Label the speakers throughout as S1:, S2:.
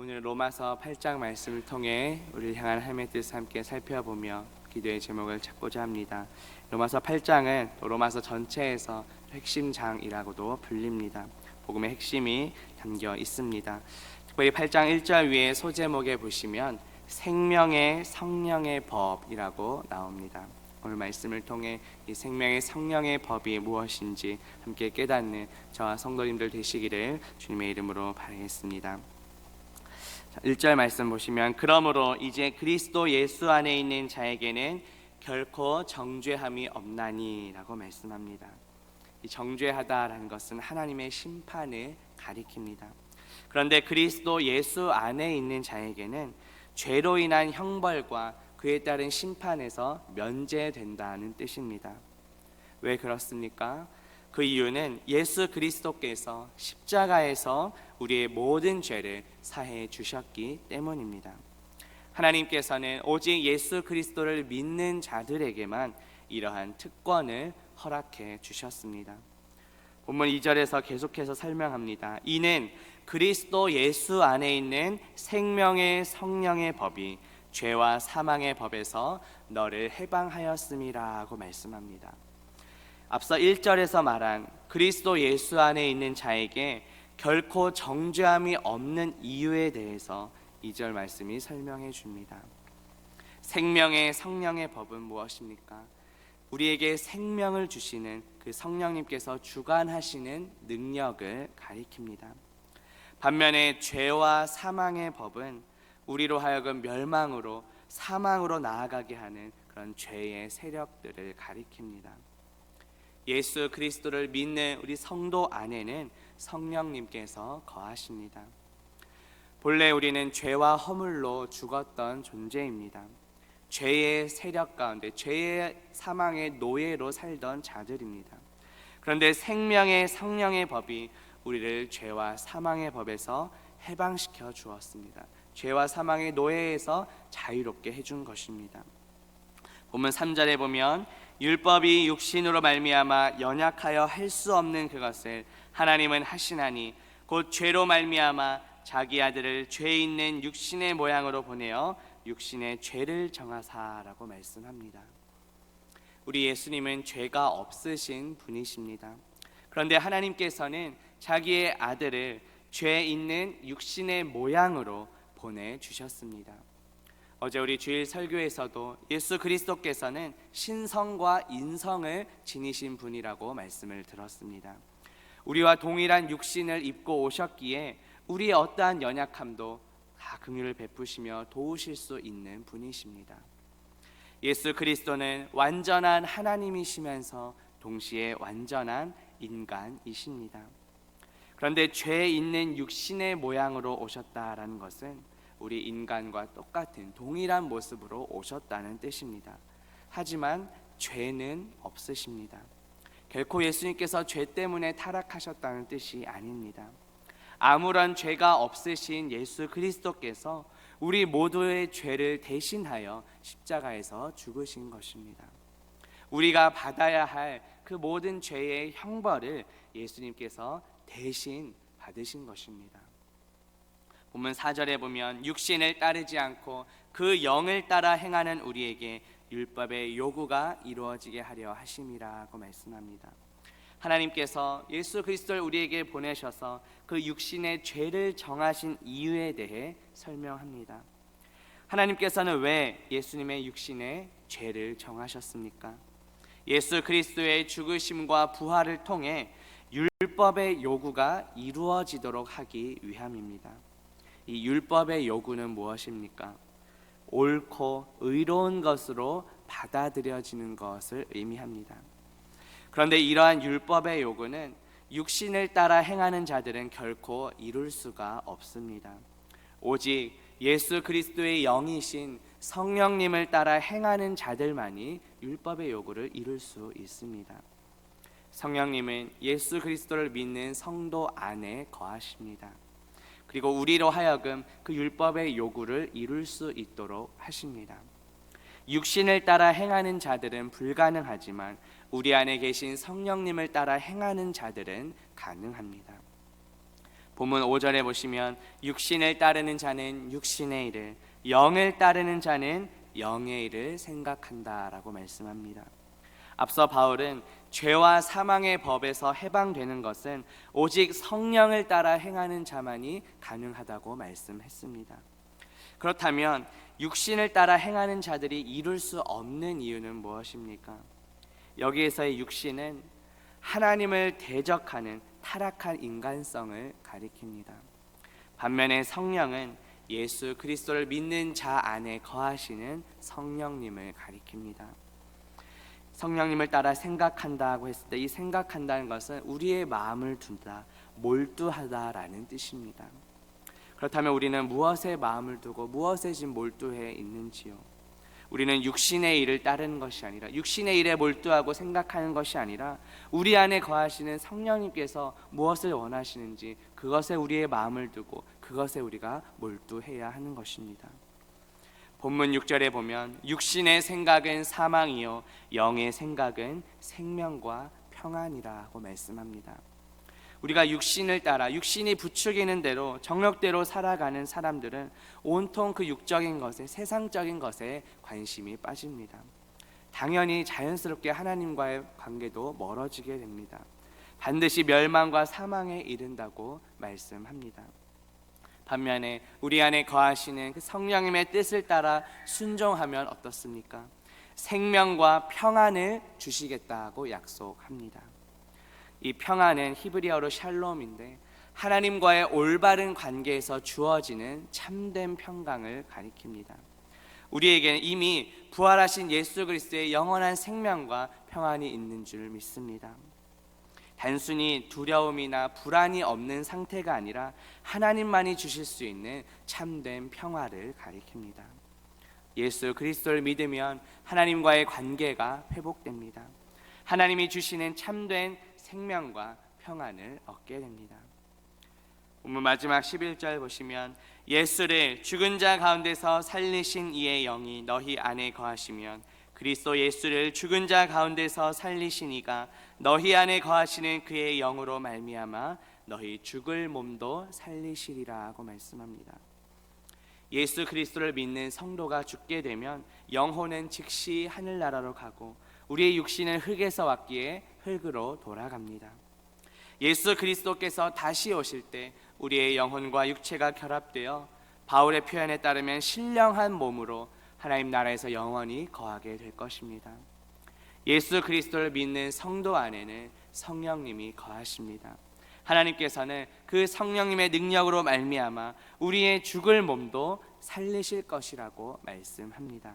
S1: 오늘 로마서 8장 말씀을 통해 우리를 향한 하나님의 뜻을 함께 살펴보며 기도의 제목을 찾고자 합니다. 로마서 8장은 로마서 전체에서 핵심 장이라고도 불립니다. 복음의 핵심이 담겨 있습니다. 특별히 8장 1절 위에 소제목에 보시면 생명의 성령의 법이라고 나옵니다. 오늘 말씀을 통해 이 생명의 성령의 법이 무엇인지 함께 깨닫는 저와 성도님들 되시기를 주님의 이름으로 바라겠습니다. 1절 말씀 보시면 그러므로 이제 그리스도 예수 안에 있는 자에게는 결코 정죄함이 없나니 라고 말씀합니다. 이 정죄하다라는 것은 하나님의 심판을 가리킵니다. 그런데 그리스도 예수 안에 있는 자에게는 죄로 인한 형벌과 그에 따른 심판에서 면제된다는 뜻입니다. 왜 그렇습니까? 그 이유는 예수 그리스도께서 십자가에서 우리의 모든 죄를 사해 주셨기 때문입니다. 하나님께서는 오직 예수 그리스도를 믿는 자들에게만 이러한 특권을 허락해 주셨습니다. 본문 2절에서 계속해서 설명합니다. 이는 그리스도 예수 안에 있는 생명의 성령의 법이 죄와 사망의 법에서 너를 해방하였음이라 고 말씀합니다. 앞서 1절에서 말한 그리스도 예수 안에 있는 자에게 결코 정죄함이 없는 이유에 대해서 2절 말씀이 설명해 줍니다. 생명의 성령의 법은 무엇입니까? 우리에게 생명을 주시는 그 성령님께서 주관하시는 능력을 가리킵니다. 반면에 죄와 사망의 법은 우리로 하여금 멸망으로 사망으로 나아가게 하는 그런 죄의 세력들을 가리킵니다. 예수 그리스도를 믿는 우리 성도 안에는 성령님께서 거하십니다. 본래 우리는 죄와 허물로 죽었던 존재입니다. 죄의 세력 가운데 죄의 사망의 노예로 살던 자들입니다. 그런데 생명의 성령의 법이 우리를 죄와 사망의 법에서 해방시켜 주었습니다. 죄와 사망의 노예에서 자유롭게 해준 것입니다. 본문 3절에 보면 율법이 육신으로 말미암아 연약하여 할 수 없는 그것을 하나님은 하시나니 곧 죄로 말미암아 자기 아들을 죄 있는 육신의 모양으로 보내어 육신의 죄를 정하사라고 말씀합니다. 우리 예수님은 죄가 없으신 분이십니다. 그런데 하나님께서는 자기의 아들을 죄 있는 육신의 모양으로 보내주셨습니다. 어제 우리 주일 설교에서도 예수 그리스도께서는 신성과 인성을 지니신 분이라고 말씀을 들었습니다. 우리와 동일한 육신을 입고 오셨기에 우리의 어떠한 연약함도 다 긍휼을 베푸시며 도우실 수 있는 분이십니다. 예수 그리스도는 완전한 하나님이시면서 동시에 완전한 인간이십니다. 그런데 죄 있는 육신의 모양으로 오셨다라는 것은 우리 인간과 똑같은 동일한 모습으로 오셨다는 뜻입니다. 하지만 죄는 없으십니다. 결코 예수님께서 죄 때문에 타락하셨다는 뜻이 아닙니다. 아무런 죄가 없으신 예수 그리스도께서 우리 모두의 죄를 대신하여 십자가에서 죽으신 것입니다. 우리가 받아야 할 그 모든 죄의 형벌을 예수님께서 대신 받으신 것입니다. 본문 4절에 보면 육신을 따르지 않고 그 영을 따라 행하는 우리에게 율법의 요구가 이루어지게 하려 하심이라고 말씀합니다. 하나님께서 예수 그리스도를 우리에게 보내셔서 그 육신의 죄를 정하신 이유에 대해 설명합니다. 하나님께서는 왜 예수님의 육신의 죄를 정하셨습니까? 예수 그리스도의 죽으심과 부활을 통해 율법의 요구가 이루어지도록 하기 위함입니다. 이 율법의 요구는 무엇입니까? 옳고 의로운 것으로 받아들여지는 것을 의미합니다. 그런데 이러한 율법의 요구는 육신을 따라 행하는 자들은 결코 이룰 수가 없습니다. 오직 예수 그리스도의 영이신 성령님을 따라 행하는 자들만이 율법의 요구를 이룰 수 있습니다. 성령님은 예수 그리스도를 믿는 성도 안에 거하십니다. 그리고 우리로 하여금 그 율법의 요구를 이룰 수 있도록 하십니다. 육신을 따라 행하는 자들은 불가능하지만 우리 안에 계신 성령님을 따라 행하는 자들은 가능합니다. 본문 5절에 보시면 육신을 따르는 자는 육신의 일을, 영을 따르는 자는 영의 일을 생각한다라고 말씀합니다. 앞서 바울은 죄와 사망의 법에서 해방되는 것은 오직 성령을 따라 행하는 자만이 가능하다고 말씀했습니다. 그렇다면 육신을 따라 행하는 자들이 이룰 수 없는 이유는 무엇입니까? 여기에서의 육신은 하나님을 대적하는 타락한 인간성을 가리킵니다. 반면에 성령은 예수 그리스도를 믿는 자 안에 거하시는 성령님을 가리킵니다. 성령님을 따라 생각한다고 했을 때 이 생각한다는 것은 우리의 마음을 둔다, 몰두하다라는 뜻입니다. 그렇다면 우리는 무엇에 마음을 두고 무엇에 지금 몰두해 있는지요? 우리는 육신의 일을 따르는 것이 아니라, 육신의 일에 몰두하고 생각하는 것이 아니라 우리 안에 거하시는 성령님께서 무엇을 원하시는지 그것에 우리의 마음을 두고 그것에 우리가 몰두해야 하는 것입니다. 본문 6절에 보면 육신의 생각은 사망이요 영의 생각은 생명과 평안이라고 말씀합니다. 우리가 육신을 따라 육신이 부추기는 대로 정욕대로 살아가는 사람들은 온통 그 육적인 것에, 세상적인 것에 관심이 빠집니다. 당연히 자연스럽게 하나님과의 관계도 멀어지게 됩니다. 반드시 멸망과 사망에 이른다고 말씀합니다. 반면에 우리 안에 거하시는 그 성령님의 뜻을 따라 순종하면 어떻습니까? 생명과 평안을 주시겠다고 약속합니다. 이 평안은 히브리어로 샬롬인데 하나님과의 올바른 관계에서 주어지는 참된 평강을 가리킵니다. 우리에게는 이미 부활하신 예수 그리스도의 영원한 생명과 평안이 있는 줄 믿습니다. 단순히 두려움이나 불안이 없는 상태가 아니라 하나님만이 주실 수 있는 참된 평화를 가리킵니다. 예수 그리스도를 믿으면 하나님과의 관계가 회복됩니다. 하나님이 주시는 참된 생명과 평안을 얻게 됩니다. 본문 마지막 11절 보시면 예수를 죽은 자 가운데서 살리신 이의 영이 너희 안에 거하시면 그리스도 예수를 죽은 자 가운데서 살리신 이가 너희 안에 거하시는 그의 영으로 말미암아 너희 죽을 몸도 살리시리라 하고 말씀합니다. 예수 그리스도를 믿는 성도가 죽게 되면 영혼은 즉시 하늘나라로 가고 우리의 육신은 흙에서 왔기에 흙으로 돌아갑니다. 예수 그리스도께서 다시 오실 때 우리의 영혼과 육체가 결합되어 바울의 표현에 따르면 신령한 몸으로 하나님 나라에서 영원히 거하게 될 것입니다. 예수 그리스도를 믿는 성도 안에는 성령님이 거하십니다. 하나님께서는 그 성령님의 능력으로 말미암아 우리의 죽을 몸도 살리실 것이라고 말씀합니다.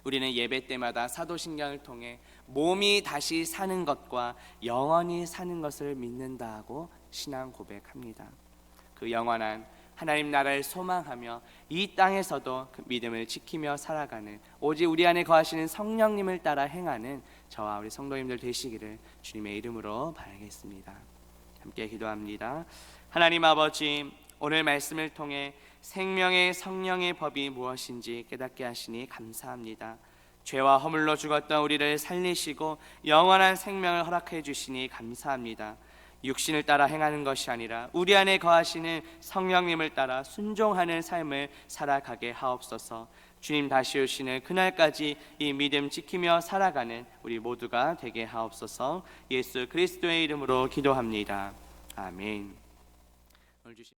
S1: 우리는 예배 때마다 사도신경을 통해 몸이 다시 사는 것과 영원히 사는 것을 믿는다고 신앙 고백합니다. 그 영원한 하나님 나라를 소망하며 이 땅에서도 그 믿음을 지키며 살아가는 오직 우리 안에 거하시는 성령님을 따라 행하는 저와 우리 성도님들 되시기를 주님의 이름으로 바라겠습니다. 함께 기도합니다. 하나님 아버지, 오늘 말씀을 통해 생명의 성령의 법이 무엇인지 깨닫게 하시니 감사합니다. 죄와 허물로 죽었던 우리를 살리시고 영원한 생명을 허락해 주시니 감사합니다. 육신을 따라 행하는 것이 아니라 우리 안에 거하시는 성령님을 따라 순종하는 삶을 살아가게 하옵소서. 주님 다시 오시는 그날까지 이 믿음 지키며 살아가는 우리 모두가 되게 하옵소서. 예수 그리스도의 이름으로 기도합니다. 아멘. 오늘 주신